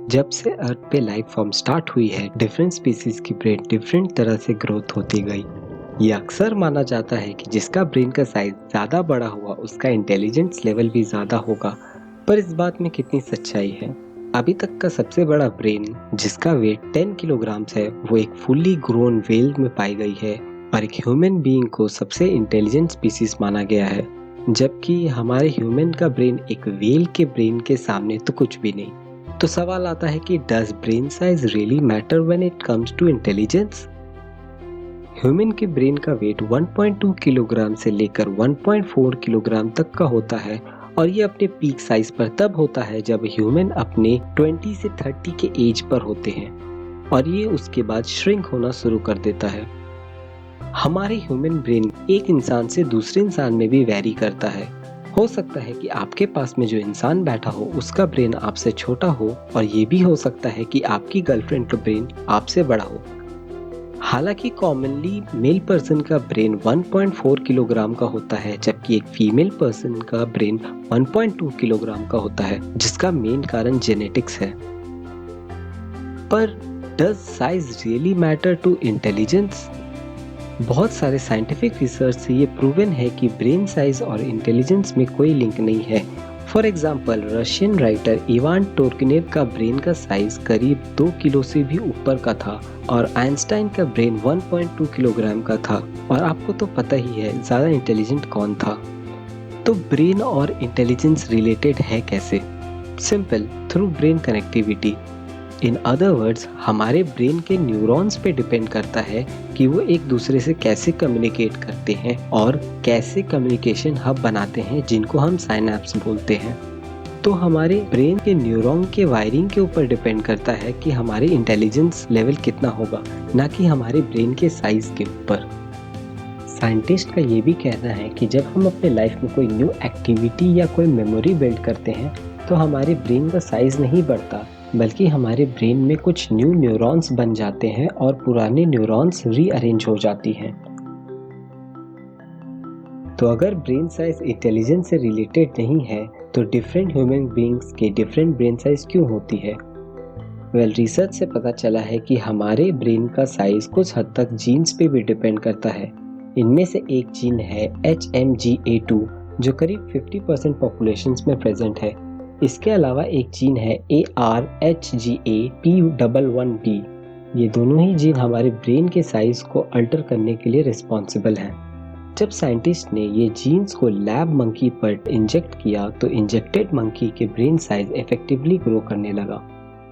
जब से अर्थ पे लाइफ फॉर्म स्टार्ट हुई है, डिफरेंट स्पीसीज की ब्रेन डिफरेंट तरह से ग्रोथ होती गई। ये अक्सर माना जाता है कि जिसका ब्रेन का साइज ज़्यादा बड़ा हुआ उसका इंटेलिजेंस लेवल भी ज़्यादा होगा, पर इस बात में कितनी सच्चाई है? अभी तक का सबसे बड़ा ब्रेन, जिसका वेट 10 किलोग्राम्स है, वो एक फुल्ली ग्रोन व्हेल में पाई गई है और एक ह्यूमन बीइंग को सबसे इंटेलिजेंट स्पीसीज माना गया है, जबकि हमारे ह्यूमन का ब्रेन एक व्हेल के ब्रेन के सामने तो कुछ भी नहीं। तो सवाल आता है कि does brain size really matter when it comes to intelligence? Human के ब्रेन का वेट 1.2 किलोग्राम से लेकर 1.4 किलोग्राम तक का होता है और ये अपने पीक साइज पर तब होता है जब ह्यूमन अपने 20 से 30 के एज पर होते हैं और ये उसके बाद श्रिंक होना शुरू कर देता है। हमारे ह्यूमन ब्रेन एक इंसान से दूसरे इंसान में भी वैरी करता है। हो सकता है कि आपके पास में जो इंसान बैठा हो उसका ब्रेन आपसे छोटा हो और ये भी हो सकता है कि आपकी गर्लफ्रेंड का ब्रेन आपसे बड़ा हो। हालांकि कॉमनली मेल पर्सन का ब्रेन 1.4 किलोग्राम का होता है, जबकि एक फीमेल पर्सन का ब्रेन 1.2 किलोग्राम का होता है, जिसका मेन कारण जेनेटिक्स है। पर does size really matter to intelligence? बहुत सारे साइंटिफिक रिसर्च से ये प्रूवन है कि ब्रेन साइज और इंटेलिजेंस में कोई लिंक नहीं है। For example, Russian writer Ivan Turgenev का ब्रेन का साइज करीब 2 किलो से भी ऊपर का था और आइंस्टाइन का ब्रेन 1.2 किलोग्राम का था। और आपको तो पता ही है ज़्यादा इंटेलिजेंट कौन था। तो ब्रेन और इंटेलिजेंस रिलेटेड है कैसे? Simple, through brain connectivity. In other words, हमारे ब्रेन के न्यूरॉन्स पे डिपेंड करता है कि वो एक दूसरे से कैसे कम्युनिकेट करते हैं और कैसे कम्युनिकेशन हब बनाते हैं, जिनको हम साइनैप्स बोलते हैं। तो हमारे ब्रेन के न्यूरॉन के वायरिंग के ऊपर डिपेंड करता है कि हमारे इंटेलिजेंस लेवल कितना होगा, ना कि हमारे ब्रेन के साइज के ऊपर। साइंटिस्ट का ये भी कहना है कि जब हम अपने लाइफ में कोई न्यू एक्टिविटी या कोई मेमोरी बिल्ड करते हैं तो हमारे ब्रेन का साइज नहीं बढ़ता, बल्कि हमारे ब्रेन में कुछ न्यू न्यूरॉन्स बन जाते हैं और पुराने न्यूरॉन्स रीअरेंज हो जाती हैं। तो अगर ब्रेन साइज इंटेलिजेंस से रिलेटेड नहीं है तो डिफरेंट ह्यूमन बीइंग्स के डिफरेंट ब्रेन साइज क्यों होती है? रिसर्च से पता चला है कि हमारे ब्रेन का साइज कुछ हद तक जीन्स पे भी डिपेंड करता है। इनमें से एक जीन है HMGA2, जो करीब 50% पॉपुलेशंस में प्रेजेंट है। इसके अलावा एक जीन है ARHGAP11D। ये दोनों ही जीन हमारे ब्रेन के साइज को अल्टर करने के लिए रिस्पॉन्सिबल हैं। जब साइंटिस्ट ने ये जीन्स को लैब मंकी पर इंजेक्ट किया तो इंजेक्टेड मंकी के ब्रेन साइज इफेक्टिवली ग्रो करने लगा।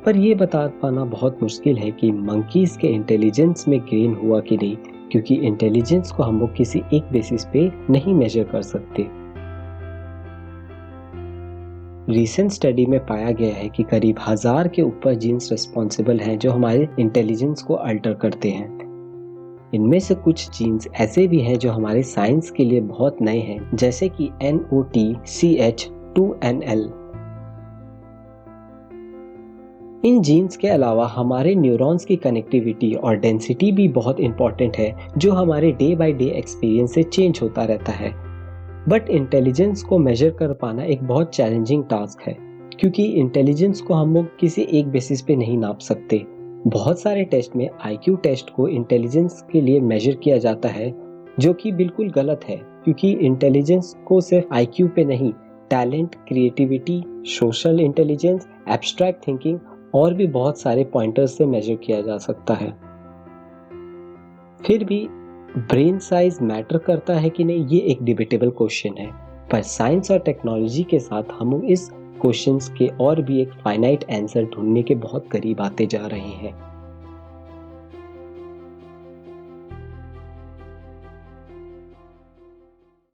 पर यह बता पाना बहुत मुश्किल है कि मंकीज के इंटेलिजेंस में गेन हुआ कि नहीं, क्योंकि इंटेलिजेंस को हम लोग किसी एक बेसिस पे नहीं मेजर कर सकते। रिसेंट स्टडी में पाया गया है कि करीब 1000 के ऊपर जीन्स रिस्पॉन्सिबल हैं जो हमारे इंटेलिजेंस को अल्टर करते हैं। इनमें से कुछ जीन्स ऐसे भी हैं जो हमारे साइंस के लिए बहुत नए हैं, जैसे कि NOTCH2NL। इन जीन्स के अलावा हमारे न्यूरॉन्स की कनेक्टिविटी और डेंसिटी भी बहुत इंपॉर्टेंट है, जो हमारे डे बाय डे एक्सपीरियंस से चेंज होता रहता है। बट इंटेलिजेंस को मेजर कर पाना एक बहुत चैलेंजिंग टास्क है, क्योंकि इंटेलिजेंस को हम लोग किसी एक बेसिस पे नहीं नाप सकते। बहुत सारे टेस्ट में IQ टेस्ट को इंटेलिजेंस के लिए मेजर किया जाता है, जो कि बिल्कुल गलत है, क्योंकि इंटेलिजेंस को सिर्फ IQ पे नहीं, talent, creativity, social intelligence, abstract thinking और भी बहुत सारे पॉइंटर्स से मेजर किया जा सकता है। फिर भी ब्रेन साइज मैटर करता है कि नहीं, ये एक डिबेटेबल क्वेश्चन है। पर साइंस और टेक्नोलॉजी के साथ हम इस क्वेश्चंस के और भी एक फाइनाइट आंसर ढूंढने के बहुत करीब आते जा रहे हैं।